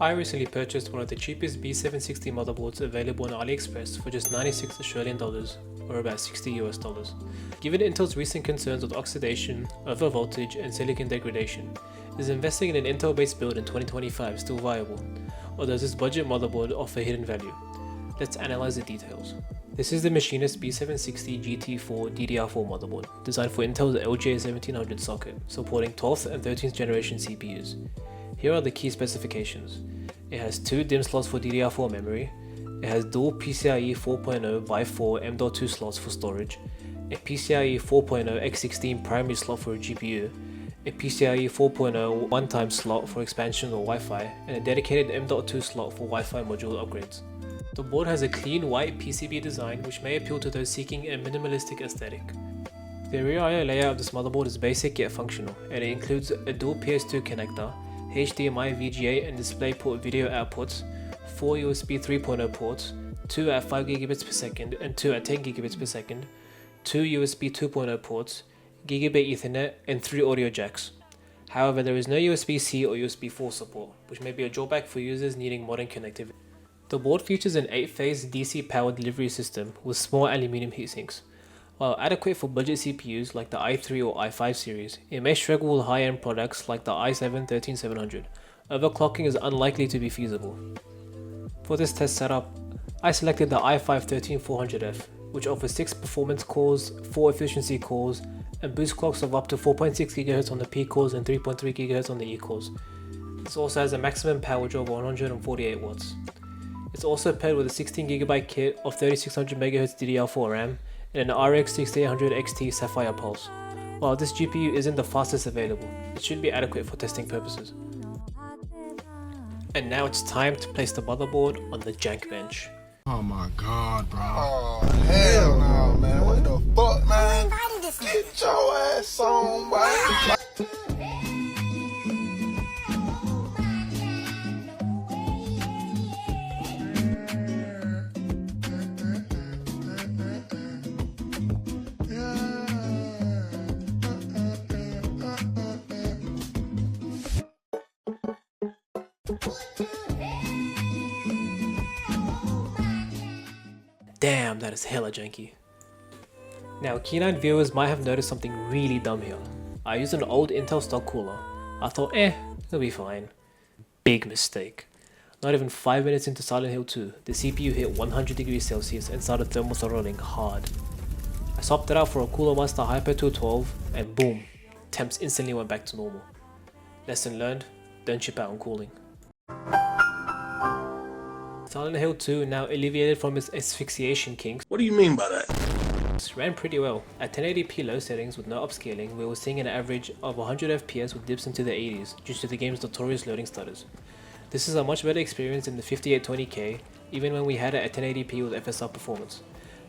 I recently purchased one of the cheapest B760 motherboards available on AliExpress for just 96 Australian dollars, or about 60 US dollars. Given Intel's recent concerns with oxidation, overvoltage and silicon degradation, is investing in an Intel based build in 2025 still viable, or does this budget motherboard offer hidden value? Let's analyze the details. This is the Machinist B760 GT4 DDR4 motherboard, designed for Intel's LGA1700 socket, supporting 12th and 13th generation CPUs. Here are the key specifications. It has 2 DIMM slots for DDR4 memory, it has dual PCIe 4.0 x 4 M.2 slots for storage, a PCIe 4.0 x16 primary slot for a GPU, a PCIe 4.0 one-time slot for expansion or Wi-Fi, and a dedicated M.2 slot for Wi-Fi module upgrades. The board has a clean white PCB design which may appeal to those seeking a minimalistic aesthetic. The rear I/O layout of this motherboard is basic yet functional, and it includes a dual PS2 connector, HDMI VGA and DisplayPort video outputs, 4 USB 3.0 ports, 2 at 5GB per second and 2 at 10GB per second, 2 USB 2.0 ports, Gigabit Ethernet and 3 audio jacks. However, there is no USB-C or USB 4 support, which may be a drawback for users needing modern connectivity. The board features an 8-phase DC power delivery system with small aluminium heatsinks. While adequate for budget CPUs like the i3 or i5 series, it may struggle with high-end products like the i7-13700. Overclocking is unlikely to be feasible. For this test setup, I selected the i5-13400F, which offers 6 performance cores, 4 efficiency cores, and boost clocks of up to 4.6 GHz on the P cores and 3.3 GHz on the E cores. This also has a maximum power draw of 148 watts. It's also paired with a 16GB kit of 3600 MHz DDR4 RAM and an RX 6800 XT Sapphire Pulse. While this GPU isn't the fastest available, it should be adequate for testing purposes. And now it's time to place the motherboard on the jank bench. Oh my god, bro. Oh, hell no, man. What the fuck, man? Get your ass on, boy. Damn, that is hella janky. Now, keen-eyed viewers might have noticed something really dumb here. I used an old Intel stock cooler. I thought, it'll be fine. Big mistake. Not even 5 minutes into Silent Hill 2, the CPU hit 100 degrees Celsius and started thermal throttling hard. I swapped it out for a Cooler Master Hyper 212 and boom, temps instantly went back to normal. Lesson learned, don't chip out on cooling. Silent Hill 2, now alleviated from its asphyxiation kinks, What do you mean by that? ran pretty well. At 1080p low settings with no upscaling, we were seeing an average of 100 FPS with dips into the 80s due to the game's notorious loading stutters. This is a much better experience than the 5820K, even when we had it at 1080p with FSR performance.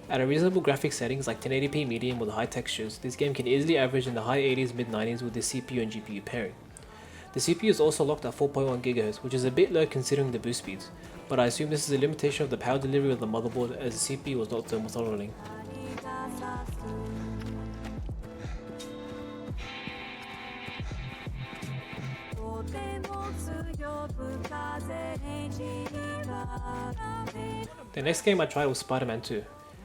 At a reasonable graphic settings like 1080p medium with high textures, this game can easily average in the high 80s mid 90s with the CPU and GPU pairing. The CPU is also locked at 4.1 GHz, which is a bit low considering the boost speeds, but I assume this is a limitation of the power delivery of the motherboard as the CPU was not thermal throttling. The next game I tried was Spider-Man 2.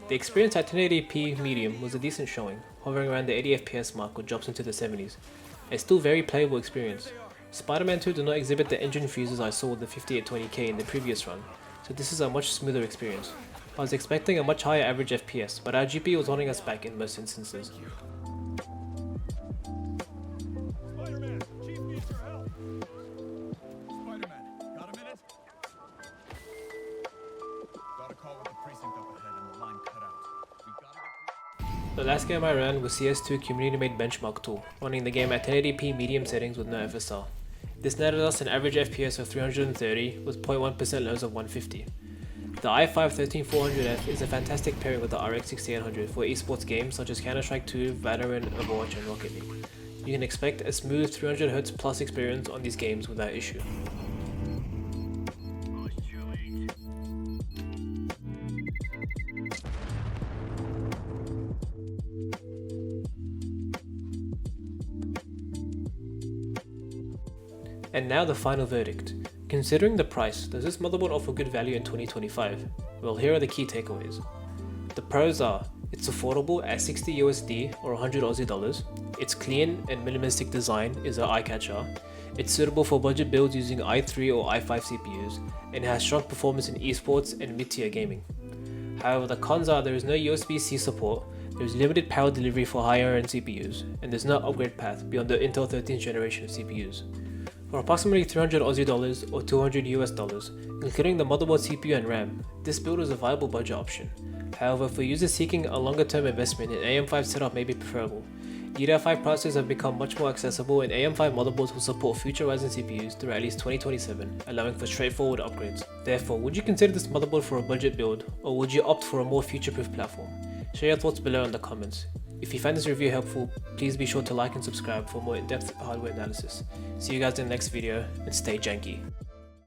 The experience at 1080p medium was a decent showing, hovering around the 80 FPS mark with drops into the 70s. A still very playable experience. Spider-Man 2 did not exhibit the engine fuses I saw with the 5820K in the previous run, so this is a much smoother experience. I was expecting a much higher average FPS, but our GPU was holding us back in most instances. Spider-Man, Chief needs your help. Spider-Man, got a minute? Got a call with the precinct up ahead and the line cut out. We gotta get... The last game I ran was CS2 community-made benchmark tool, running the game at 1080p medium settings with no FSR. This netted us an average FPS of 330 with 0.1% lows of 150. The i5-13400F is a fantastic pairing with the RX 6800 for esports games such as Counter-Strike 2, Valorant, Overwatch and Rocket League. You can expect a smooth 300Hz plus experience on these games without issue. And now the final verdict. Considering the price, does this motherboard offer good value in 2025? Well, here are the key takeaways. The pros are, it's affordable at 60 USD or 100 Aussie dollars, its clean and minimalistic design is an eye-catcher, it's suitable for budget builds using i3 or i5 CPUs, and has strong performance in esports and mid-tier gaming. However, the cons are there is no USB-C support, there is limited power delivery for higher end CPUs, and there's no upgrade path beyond the Intel 13th generation of CPUs. For approximately 300 Aussie dollars or 200 US dollars, including the motherboard, CPU and RAM, this build is a viable budget option. However, for users seeking a longer term investment, an AM5 setup may be preferable. DDR5 processors have become much more accessible, and AM5 motherboards will support future Ryzen CPUs through at least 2027, allowing for straightforward upgrades. Therefore, would you consider this motherboard for a budget build, or would you opt for a more future-proof platform? Share your thoughts below in the comments. If you find this review helpful, please be sure to like and subscribe for more in-depth hardware analysis. See you guys in the next video, and stay janky.